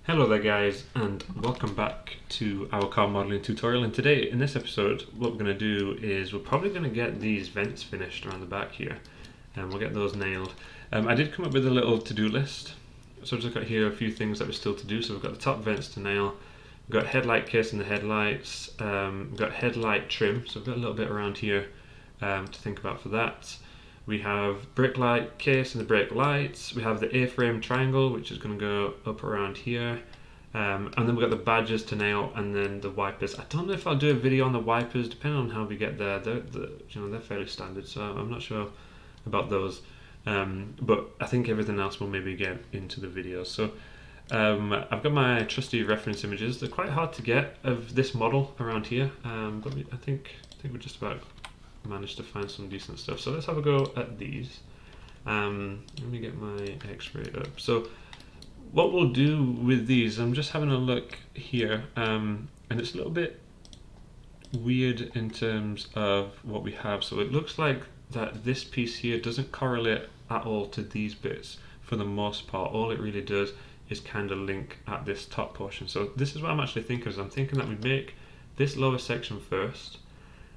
Hello there guys, and welcome back to our car modelling tutorial. And today, in this episode, what we're going to do is we're probably going to get these vents finished around the back here, and we'll get those nailed. I did come up with a little to-do list, so I've just got here a few things that we're still to do. So we've got the top vents to nail, we've got headlight case and the headlights, we've got headlight trim, so we've got a little bit around here to think about for that. We have brake light case and the brake lights. We have the A-frame triangle, which is going to go up around here. And then we've got the badges to nail, and then the wipers. I don't know if I'll do a video on the wipers, depending on how we get there. They're fairly standard, so I'm not sure about those. But I think everything else will maybe get into the video. So I've got my trusty reference images. They're quite hard to get of this model around here, but I think we're just about managed to find some decent stuff. So let's have a go at these. Let me get my X-ray up. So what we'll do with these, I'm just having a look here, and it's a little bit weird in terms of what we have. So it looks like that this piece here doesn't correlate at all to these bits for the most part. All it really does is kind of link at this top portion. So this is what I'm actually thinking, is I'm thinking that we make this lower section first,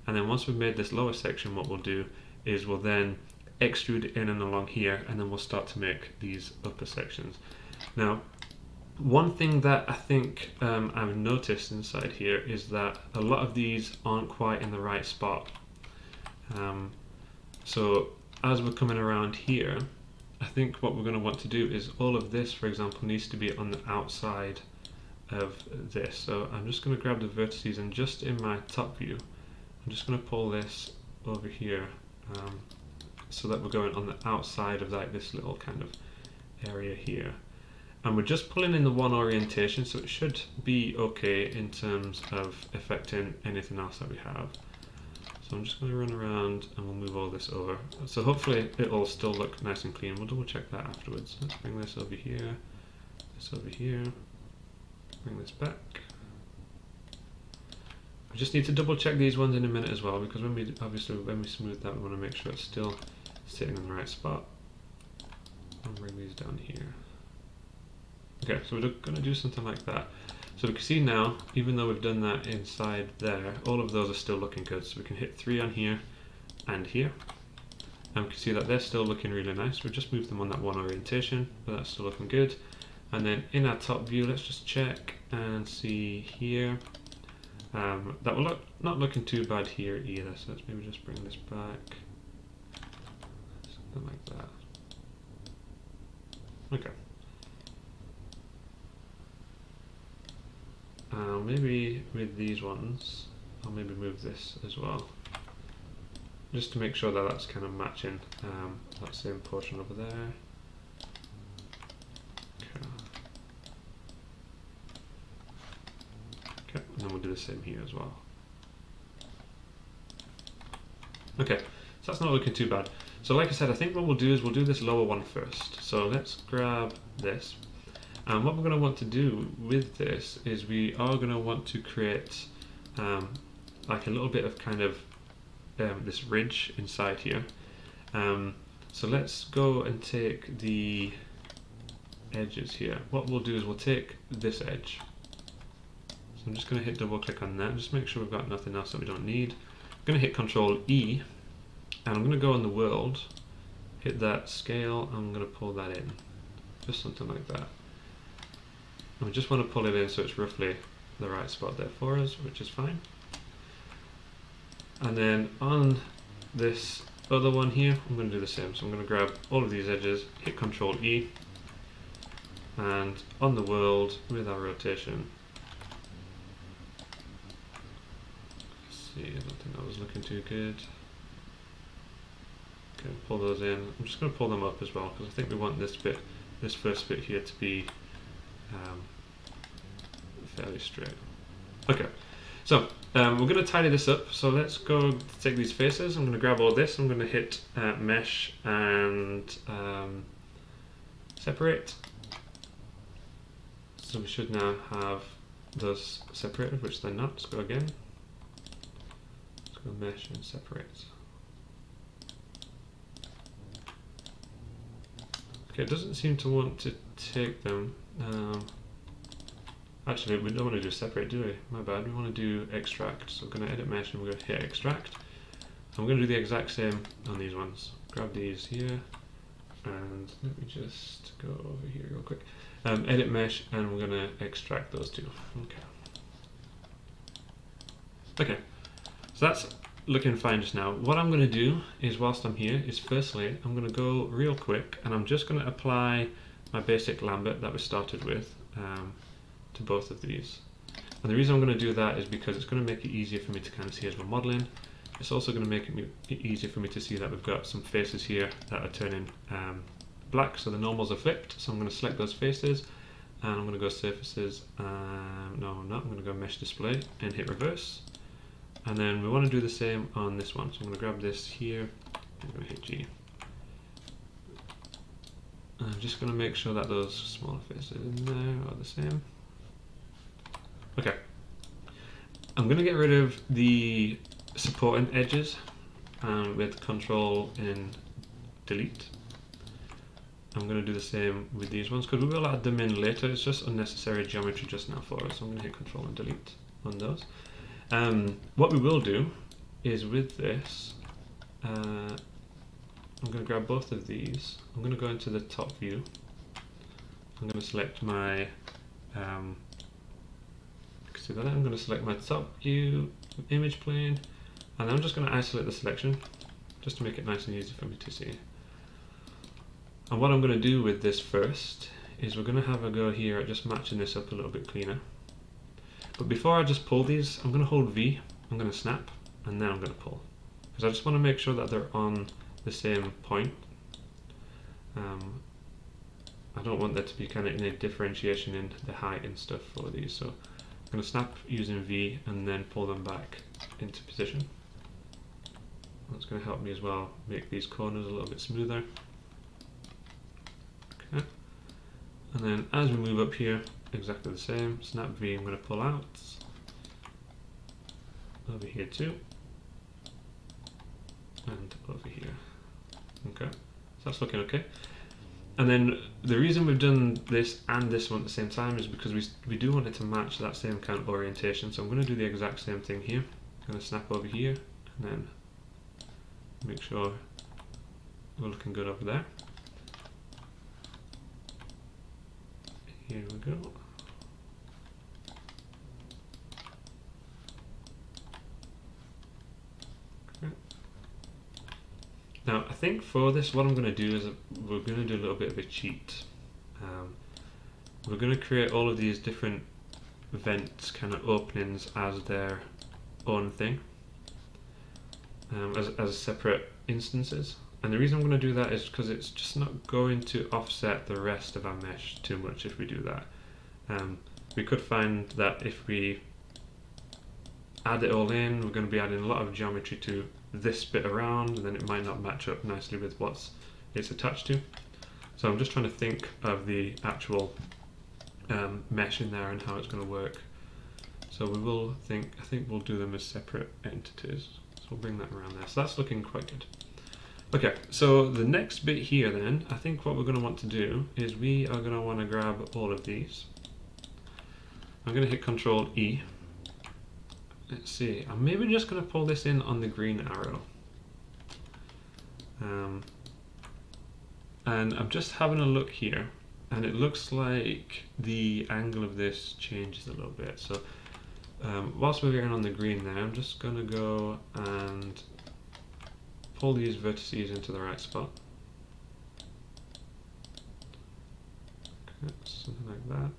and then once we've made this lower section, what we'll do is we'll then extrude in and along here, and then we'll start to make these upper sections. Now, one thing that I think I've noticed inside here is that a lot of these aren't quite in the right spot. So as we're coming around here, I think what we're going to want to do is all of this, for example, needs to be on the outside of this. So I'm just going to grab the vertices, and just in my top view, I'm just going to pull this over here so that we're going on the outside of like this little kind of area here. And we're just pulling in the one orientation, so it should be okay in terms of affecting anything else that we have. So I'm just going to run around and we'll move all this over. So hopefully it'll still look nice and clean. We'll double check that afterwards. Let's bring this over here, bring this back. We just need to double check these ones in a minute as well, because when we smooth that, we want to make sure it's still sitting in the right spot. I'll bring these down here. Okay, so we're going to do something like that. So we can see now, even though we've done that inside there, all of those are still looking good. So we can hit 3 on here and here, and we can see that they're still looking really nice. We just moved them on that one orientation, but that's still looking good. And then in our top view, let's just check and see here. That will not looking too bad here either, so let's maybe just bring this back, something like that. Okay. Maybe with these ones, I'll maybe move this as well, just to make sure that that's kind of matching that same portion over there. Okay, and then we'll do the same here as well. Okay, so that's not looking too bad. So like I said, I think what we'll do is we'll do this lower one first. So let's grab this. And what we're going to want to do with this is we are going to want to create like a little bit of kind of this ridge inside here. So let's go and take the edges here. What we'll do is we'll take this edge. So I'm just going to hit double click on that, just make sure we've got nothing else that we don't need. I'm going to hit Control E, and I'm going to go in the world, hit that scale, and I'm going to pull that in, just something like that. And we just want to pull it in so it's roughly the right spot there for us, which is fine. And then on this other one here, I'm going to do the same. So I'm going to grab all of these edges, hit Control E, and on the world with our rotation. I don't think that was looking too good. Okay, pull those in. I'm just going to pull them up as well, because I think we want this first bit here to be fairly straight. Okay, so we're going to tidy this up. So let's go take these faces. I'm going to grab all this. I'm going to hit mesh and separate. So we should now have those separated, which they're not. Let's go again. Go mesh and separate. Okay, it doesn't seem to want to take them. Actually, we don't want to do separate, do we? My bad. We want to do extract. So we're going to edit mesh and we're going to hit extract. I'm going to do the exact same on these ones. Grab these here, and let me just go over here real quick. Edit mesh, and we're going to extract those two. Okay, so that's looking fine just now. What I'm going to do is, whilst I'm here, is firstly, I'm going to go real quick, and I'm just going to apply my basic lambert that we started with to both of these. And the reason I'm going to do that is because it's going to make it easier for me to kind of see as we're modeling. It's also going to make it easier for me to see that we've got some faces here that are turning black, so the normals are flipped. So I'm going to select those faces, and I'm going to go surfaces, no I'm not, I'm going to go mesh display and hit reverse. And then we want to do the same on this one, so I'm going to grab this here, I'm going to hit G. And I'm just going to make sure that those smaller faces in there are the same. Okay, I'm going to get rid of the supporting edges with Control and Delete. I'm going to do the same with these ones because we will add them in later. It's just unnecessary geometry just now for us. So I'm going to hit Control and Delete on those. What we will do is with this, I'm going to grab both of these. I'm going to go into the top view. I'm going to select my I'm going to select my top view image plane, and I'm just going to isolate the selection just to make it nice and easy for me to see. And what I'm going to do with this first is we're going to have a go here at just matching this up a little bit cleaner. But before I just pull these, I'm going to hold V, I'm going to snap, and then I'm going to pull. Because I just want to make sure that they're on the same point. I don't want there to be kind of any differentiation in the height and stuff for these. So I'm going to snap using V and then pull them back into position. That's going to help me as well make these corners a little bit smoother. Okay. And then as we move up here, exactly the same. Snap V, I'm going to pull out. Over here too. And over here. Okay, so that's looking okay. And then the reason we've done this and this one at the same time is because we do want it to match that same kind of orientation. So I'm going to do the exact same thing here. I'm going to snap over here and then make sure we're looking good over there. Here we go. Okay. Now I think for this what I'm going to do is we're going to do a little bit of a cheat. We're going to create all of these different vents, kind of openings, as their own thing, as separate instances. And the reason I'm going to do that is because it's just not going to offset the rest of our mesh too much if we do that. We could find that if we add it all in, we're going to be adding a lot of geometry to this bit around, and then it might not match up nicely with what it's attached to. So I'm just trying to think of the actual mesh in there and how it's going to work. So we will I think we'll do them as separate entities. So we'll bring that around there. So that's looking quite good. Okay, so the next bit here then, I think what we're going to want to do is we are going to want to grab all of these. I'm going to hit Control E. Let's see, I'm maybe just going to pull this in on the green arrow. And I'm just having a look here, and it looks like the angle of this changes a little bit. So whilst we're going on the green there, I'm just going to go and pull these vertices into the right spot. Okay, something like that.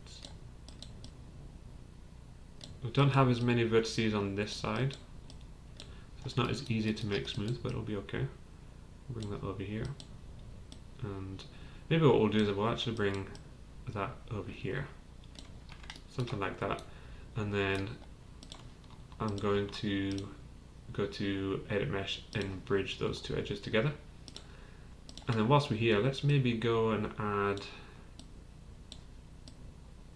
We don't have as many vertices on this side, so it's not as easy to make smooth, but it'll be okay. Bring that over here, and maybe what we'll do is we'll actually bring that over here, something like that, and then I'm going to go to Edit Mesh and bridge those two edges together. And then whilst we're here, let's maybe go and add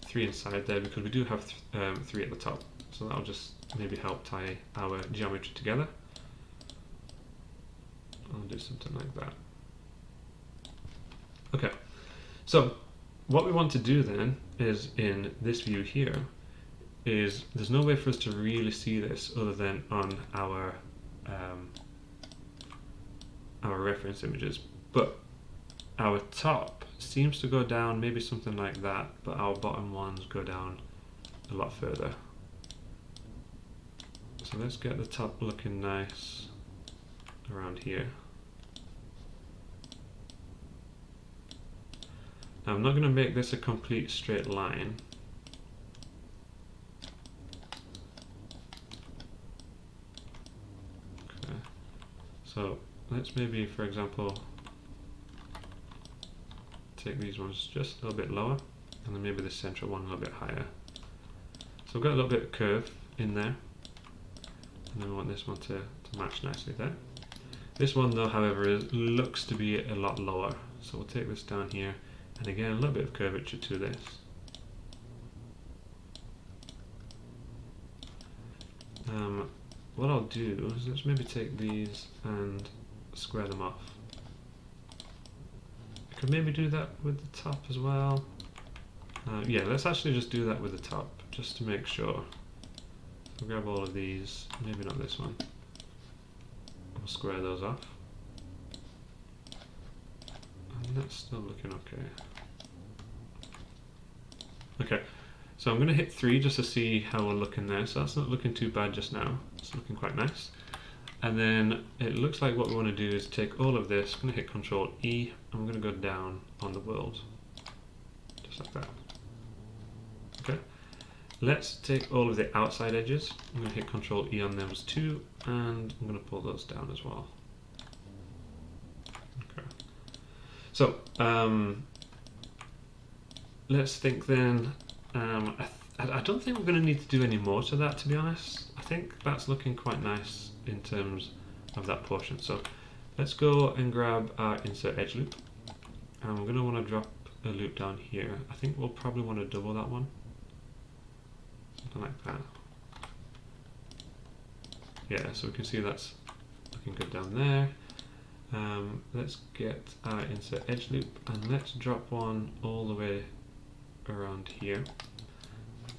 3 inside there, because we do have 3 at the top, so that'll just maybe help tie our geometry together. I'll do something like that. Okay, so what we want to do then is in this view here is there's no way for us to really see this other than on our reference images, but our top seems to go down maybe something like that, but our bottom ones go down a lot further. So let's get the top looking nice around here. Now I'm not going to make this a complete straight line. Okay. So let's maybe, for example, take these ones just a little bit lower, and then maybe the central one a little bit higher. So we've got a little bit of curve in there, and then we want this one to match nicely there. This one though, however, looks to be a lot lower, so we'll take this down here, and again a little bit of curvature to this. What I'll do is let's maybe take these and square them off. I could maybe do that with the top as well. Yeah, let's actually just do that with the top, just to make sure. We'll grab all of these, maybe not this one. We'll square those off. And that's still looking okay. Okay, so I'm going to hit 3 just to see how we're looking there. So that's not looking too bad just now. It's looking quite nice. And then it looks like what we want to do is take all of this, I'm going to hit Control E, and we're going to go down on the world. Just like that. Okay. Let's take all of the outside edges. I'm going to hit Control E on those too, and I'm going to pull those down as well. Okay. So, let's think then. I don't think we're going to need to do any more to that, to be honest. I think that's looking quite nice in terms of that portion. So let's go and grab our insert edge loop, and we're going to want to drop a loop down here. I think we'll probably want to double that one, something like that. Yeah, so we can see that's looking good down there. Let's get our insert edge loop, and let's drop one all the way around here,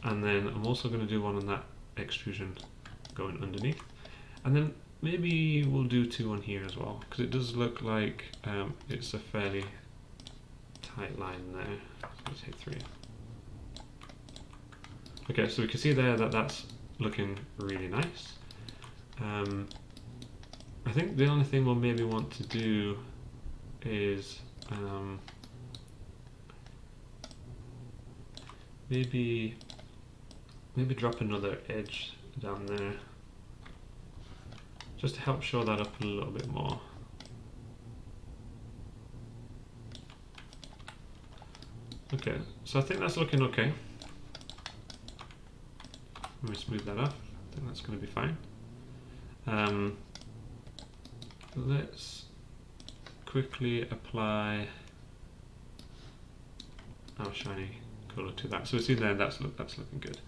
and then I'm also going to do one on that extrusion going underneath, and then maybe we'll do 2 on here as well, because it does look like it's a fairly tight line there. So let's hit 3. Okay, so we can see there that that's looking really nice. I think the only thing we'll maybe want to do is maybe drop another edge down there, just to help show that up a little bit more. Okay, so I think that's looking okay. Let me smooth that up. I think that's going to be fine. Let's quickly apply our shiny color to that. So we see there that's looking good.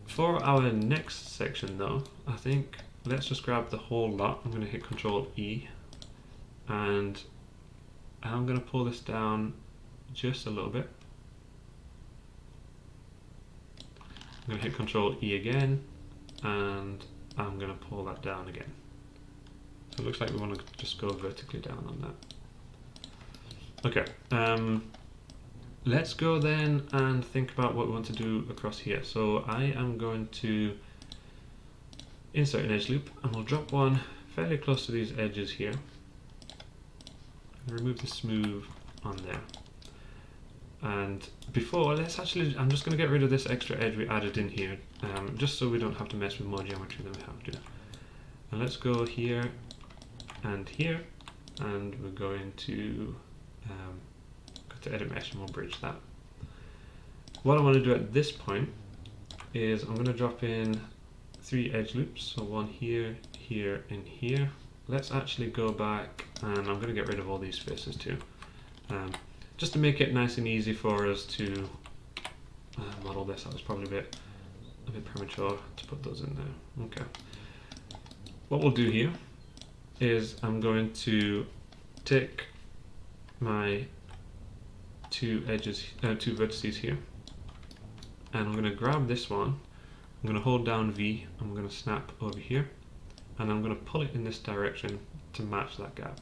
For our next section though, I think let's just grab the whole lot. I'm going to hit Control E, and I'm going to pull this down just a little bit. I'm going to hit Control E again, and I'm going to pull that down again. So it looks like we want to just go vertically down on that. Okay, let's go then and think about what we want to do across here. So I am going to insert an edge loop, and we'll drop one fairly close to these edges here. Remove the smooth on there. And before, I'm just going to get rid of this extra edge we added in here, just so we don't have to mess with more geometry than we have to. And let's go here, and we're going to go to edit mesh, and we'll bridge that. What I want to do at this point is I'm going to drop in 3 edge loops, so one here, here, and here. Let's actually go back, and I'm going to get rid of all these faces too, just to make it nice and easy for us to model this. That was probably a bit premature to put those in there. Okay. What we'll do here is I'm going to take my 2 vertices here, and I'm going to grab this one, I'm going to hold down V, I'm going to snap over here, and I'm going to pull it in this direction to match that gap.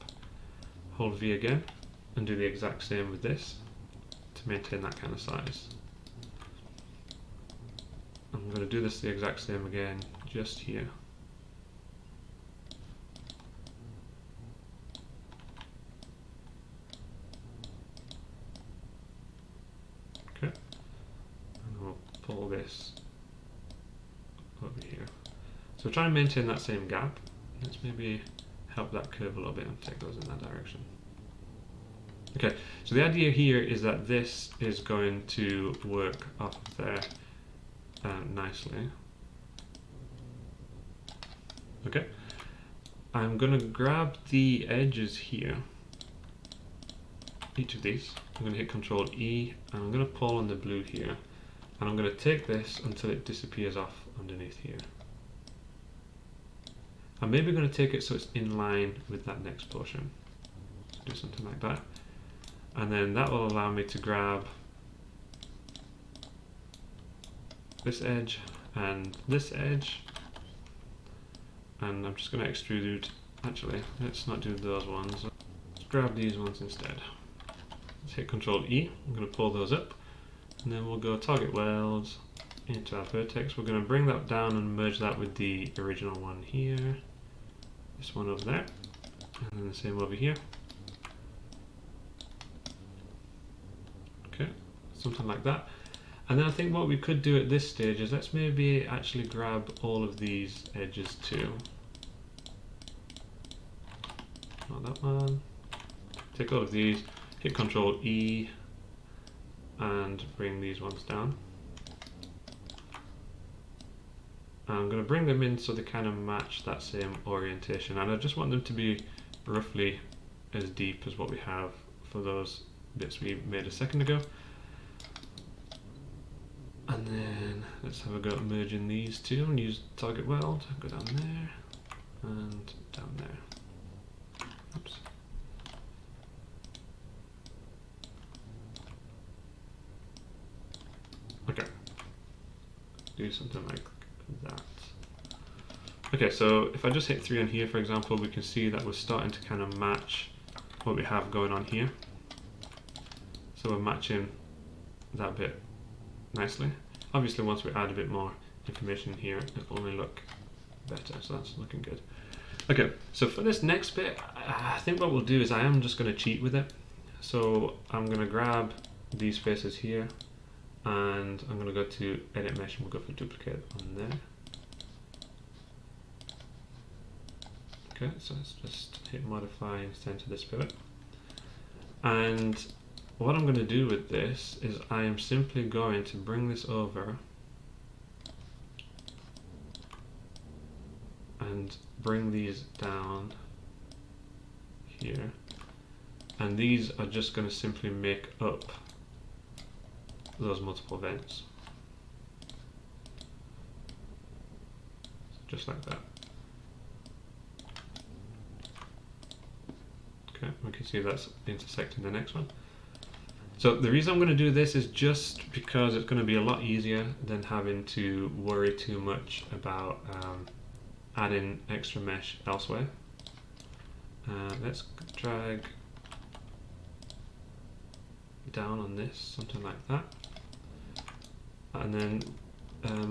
Hold V again, and do the exact same with this to maintain that kind of size. I'm going to do this the exact same again, just here. Okay, and I'll pull this over here. So try and maintain that same gap. Let's maybe help that curve a little bit and take those in that direction. Okay, so the idea here is that this is going to work off of there nicely. Okay, I'm going to grab the edges here, each of these. I'm going to hit Control E, and I'm going to pull on the blue here, and I'm going to take this until it disappears off underneath here. I'm maybe going to take it so it's in line with that next portion. So do something like that. And then that will allow me to grab this edge and this edge. And I'm just going to extrude, actually, let's not do those ones. Let's grab these ones instead. Let's hit Control E, I'm going to pull those up. And then we'll go Target Weld into our vertex. We're going to bring that down and merge that with the original one here. This one over there. And then the same over here. Okay, something like that. And then I think what we could do at this stage is let's maybe actually grab all of these edges too. Not that one. Take all of these, hit Control E, and bring these ones down. And I'm going to bring them in so they kind of match that same orientation, and I just want them to be roughly as deep as what we have for those bits we made a second ago. And then let's have a go at merging these two and use Target Weld. Go down there and down there. Oops. Okay. Do something like that. Okay, so if I just hit 3 on here, for example, we can see that we're starting to kind of match what we have going on here. So we're matching that bit nicely. Obviously, once we add a bit more information here, it'll only look better, so that's looking good. Okay, so for this next bit, I think what we'll do is I am just going to cheat with it. So I'm going to grab these faces here, and I'm going to go to Edit Mesh, and we'll go for Duplicate on there. Okay, so let's just hit Modify and center this pivot. And what I'm going to do with this is I am simply going to bring this over and bring these down here, and these are just going to simply make up those multiple vents, just like that. Okay, we can see that's intersecting the next one. So the reason I'm going to do this is just because it's going to be a lot easier than having to worry too much about adding extra mesh elsewhere. Let's drag down on this, something like that. And then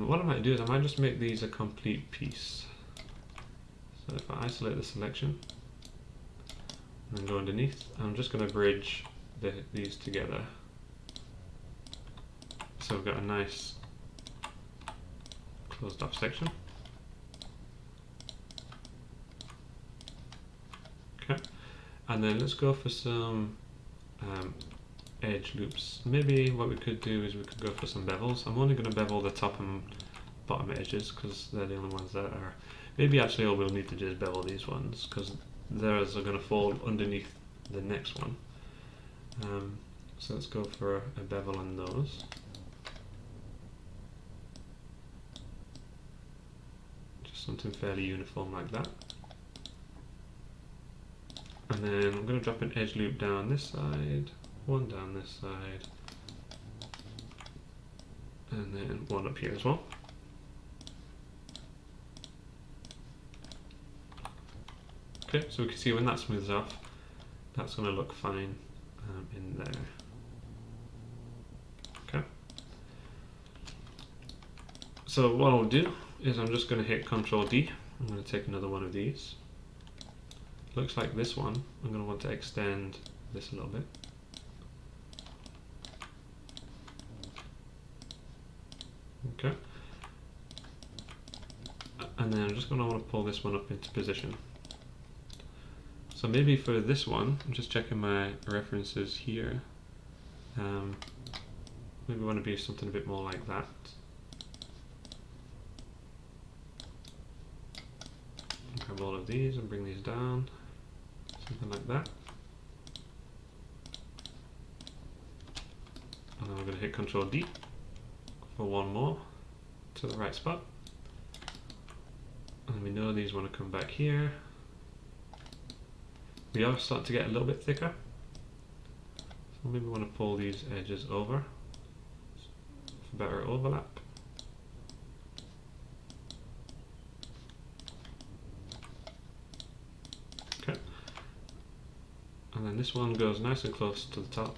what I might do is I might just make these a complete piece. So if I isolate the selection and then go underneath, I'm just going to bridge these together. So we've got a nice closed off section. Okay, and then let's go for some edge loops. Maybe what we could do is we could go for some bevels. I'm only going to bevel the top and bottom edges because they're the only ones that are. Maybe actually we'll need to just bevel these ones because theirs are going to fall underneath the next one. So let's go for a bevel on those. Just something fairly uniform like that. And then I'm going to drop an edge loop down this side, one down this side, and then one up here as well. Okay, so we can see when that smooths off, that's going to look fine in there. Okay. So what I'll do is I'm just going to hit Ctrl D. I'm going to take another one of these. Looks like this one, I'm going to want to extend this a little bit. Okay. And then I'm just going to want to pull this one up into position. So maybe for this one, I'm just checking my references here. Maybe want to be something a bit more like that. Grab all of these and bring these down, something like that. And then we're going to hit Ctrl D for one more to the right spot. And we know these want to come back here. We are starting to get a little bit thicker, so maybe we want to pull these edges over for better overlap. Okay, and then this one goes nice and close to the top.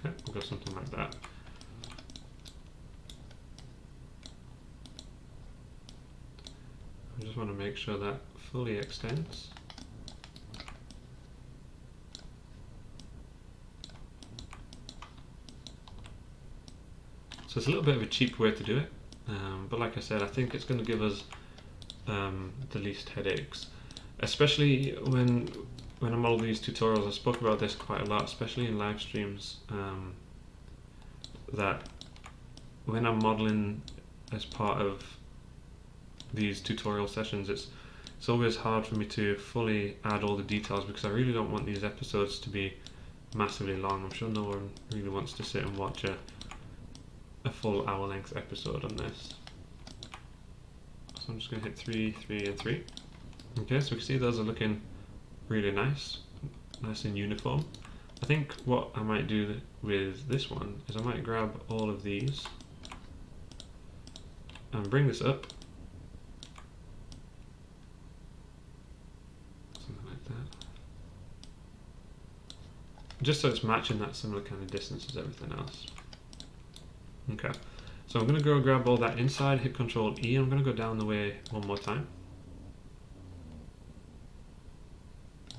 Okay, we'll go something like that. I just want to make sure that fully extends. So it's a little bit of a cheap way to do it, but like I said, I think it's going to give us the least headaches, especially when I model these tutorials. I spoke about this quite a lot, especially in live streams, that when I'm modeling as part of these tutorial sessions, it's always hard for me to fully add all the details, because I really don't want these episodes to be massively long. I'm sure no one really wants to sit and watch a full hour-length episode on this. So I'm just going to hit 3, 3, and 3. Okay, so we can see those are looking really nice and uniform. I think what I might do with this one is I might grab all of these and bring this up, something like that, just so it's matching that similar kind of distance as everything else. Okay, so I'm going to go grab all that inside, hit Ctrl E, and I'm going to go down the way one more time.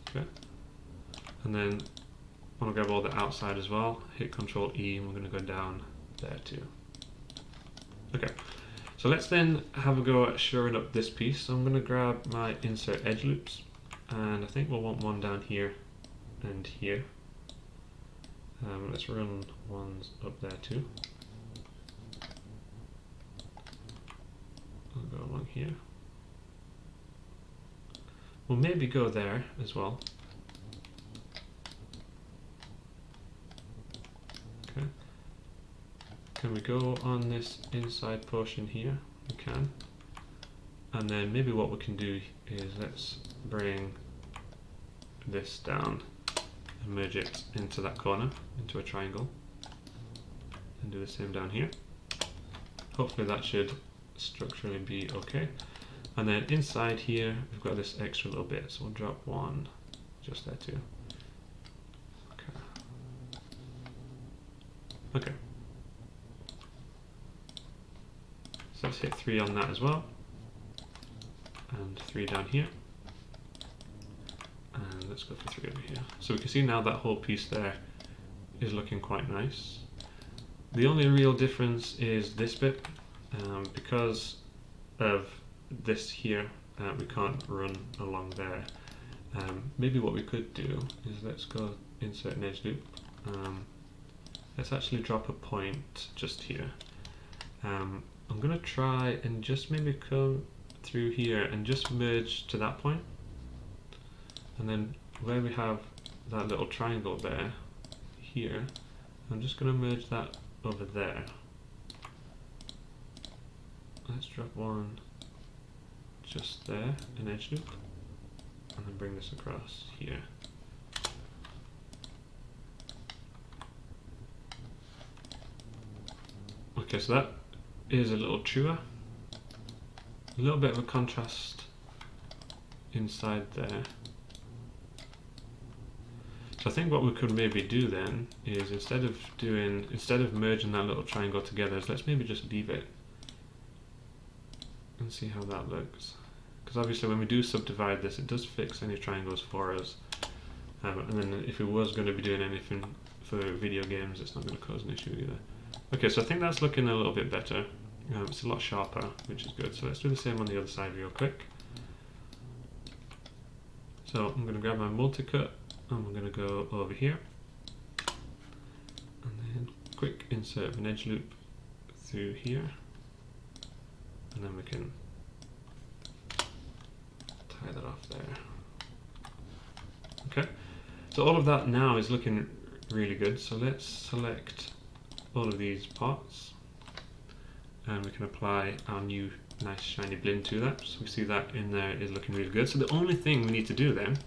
Okay, and then I want to grab all the outside as well, hit Ctrl E, and we're going to go down there too. Okay, so let's then have a go at shoring up this piece. So I'm going to grab my insert edge loops, and I think we'll want one down here and here. Let's run ones up there too. I'll go along here. We'll maybe go there as well. Okay. Can we go on this inside portion here? We can. And then maybe what we can do is let's bring this down and merge it into that corner, into a triangle. And do the same down here. Hopefully that should structurally be okay. And then inside here we've got this extra little bit, so we'll drop one just there too. Okay. So let's hit 3 on that as well, and 3 down here, and let's go for 3 over here. So we can see now that whole piece there is looking quite nice. The only real difference is this bit. Because of this here, we can't run along there. Maybe what we could do is let's go insert an edge loop. Let's actually drop a point just here. I'm going to try and just maybe come through here and just merge to that point. And then where we have that little triangle there, here, I'm just going to merge that over there. let's drop one just there, an edge loop, and then bring this across here. Okay, so that is a little truer. A little bit of a contrast inside there. So I think what we could maybe do then is instead of merging that little triangle together, is let's maybe just leave it and see how that looks. Because obviously when we do subdivide this, it does fix any triangles for us. And then if it was going to be doing anything for video games, it's not going to cause an issue either. Okay, so I think that's looking a little bit better. It's a lot sharper, which is good. So let's do the same on the other side real quick. So I'm going to grab my multi-cut and we're going to go over here. And then quick insert of an edge loop through here. And then we can tie that off there. Okay, so all of that now is looking really good. So let's select all of these parts and we can apply our new nice shiny blend to that. So we see that in there is looking really good. So the only thing we need to do then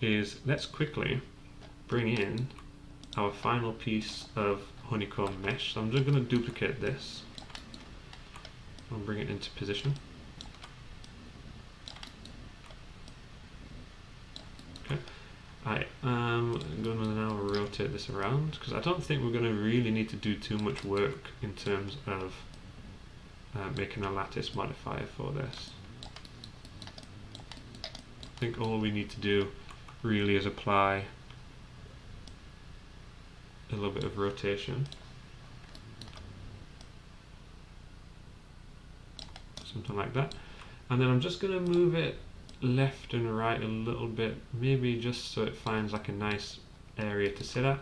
is let's quickly bring in our final piece of honeycomb mesh. So I'm just going to duplicate this and bring it into position. Okay, I am going to now rotate this around because I don't think we're going to really need to do too much work in terms of making a lattice modifier for this. I think all we need to do really is apply a little bit of rotation. Something like that. And then I'm just going to move it left and right a little bit, maybe just so it finds like a nice area to sit at.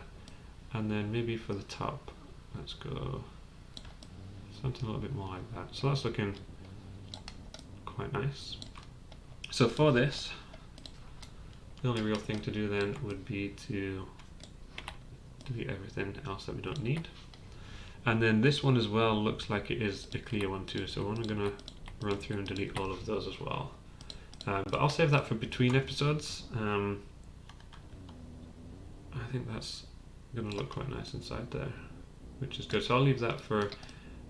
And then maybe for the top, let's go something a little bit more like that. So that's looking quite nice. So for this, the only real thing to do then would be to delete everything else that we don't need. And then this one as well looks like it is a clear one too, so we're going to run through and delete all of those as well. But I'll save that for between episodes. I think that's going to look quite nice inside there, which is good. So I'll leave that for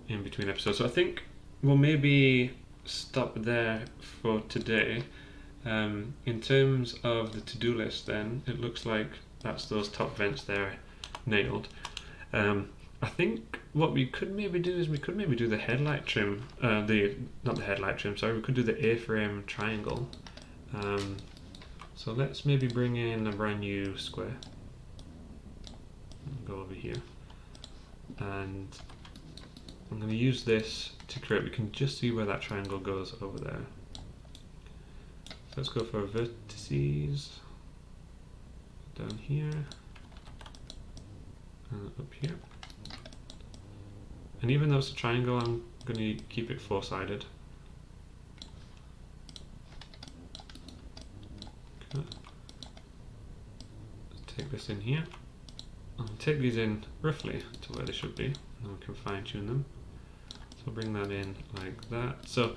in between episodes. So I think we'll maybe stop there for today. In terms of the to-do list then, it looks like that's those top vents there nailed. I think what we could maybe do is we could maybe do the headlight trim, not the headlight trim, sorry, we could do the A-frame triangle. So let's maybe bring in a brand new square. Go over here. And I'm going to use this to create, we can just see where that triangle goes over there. So let's go for vertices down here and up here. And even though it's a triangle, I'm going to keep it four-sided. Okay. Let's take this in here. I'll take these in roughly to where they should be, and then we can fine-tune them. So bring that in like that. So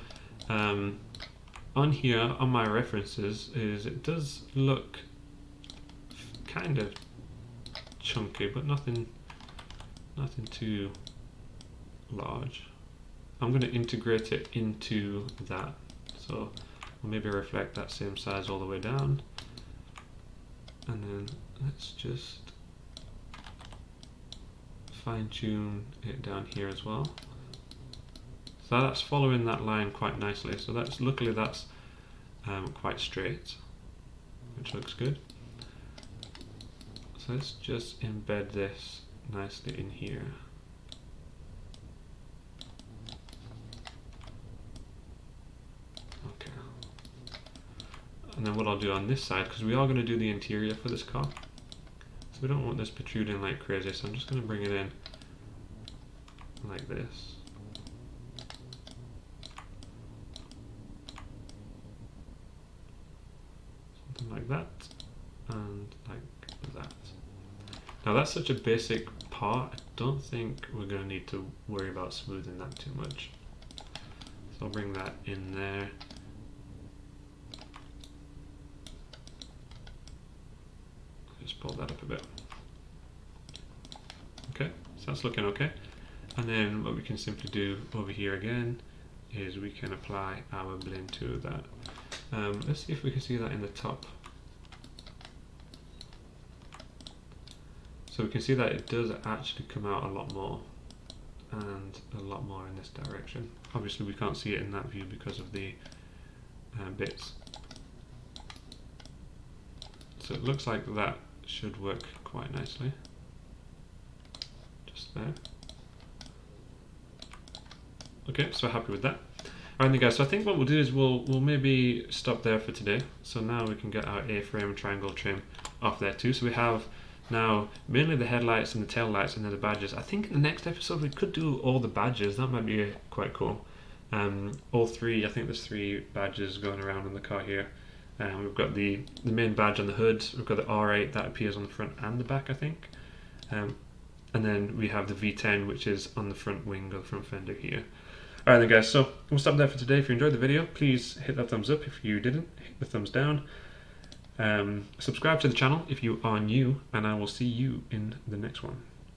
on here, on my references, it does look kind of chunky, but nothing too large. I'm going to integrate it into that, so we'll maybe reflect that same size all the way down, and then let's just fine-tune it down here as well. So that's following that line quite nicely. So that's luckily that's quite straight, which looks good. So let's just embed this nicely in here. Okay. And then what I'll do on this side, because we are going to do the interior for this car, so we don't want this protruding like crazy, so I'm just going to bring it in like this. Something like that, and like that. Now that's such a basic part, I don't think we're going to need to worry about smoothing that too much. So I'll bring that in there. Just pull that up a bit. Okay, so that's looking okay. And then what we can simply do over here again is we can apply our blend to that. Let's see if we can see that in the top. So we can see that it does actually come out a lot more, and a lot more in this direction. Obviously we can't see it in that view because of the bits. So it looks like that should work quite nicely. Just there. Okay, so happy with that. Alright then guys, so I think what we'll do is we'll maybe stop there for today. So now we can get our A-frame triangle trim off there too. So we have now mainly the headlights and the tail lights and then the badges. I think in the next episode we could do all the badges. That might be quite cool. All three, I think there's 3 badges going around in the car here. We've got the main badge on the hood, we've got the R8 that appears on the front and the back, I think. And then we have the V10, which is on the front wing of the front fender here. Alright then guys, so we'll stop there for today. If you enjoyed the video, please hit that thumbs up. If you didn't, hit the thumbs down. Subscribe to the channel if you are new, and I will see you in the next one.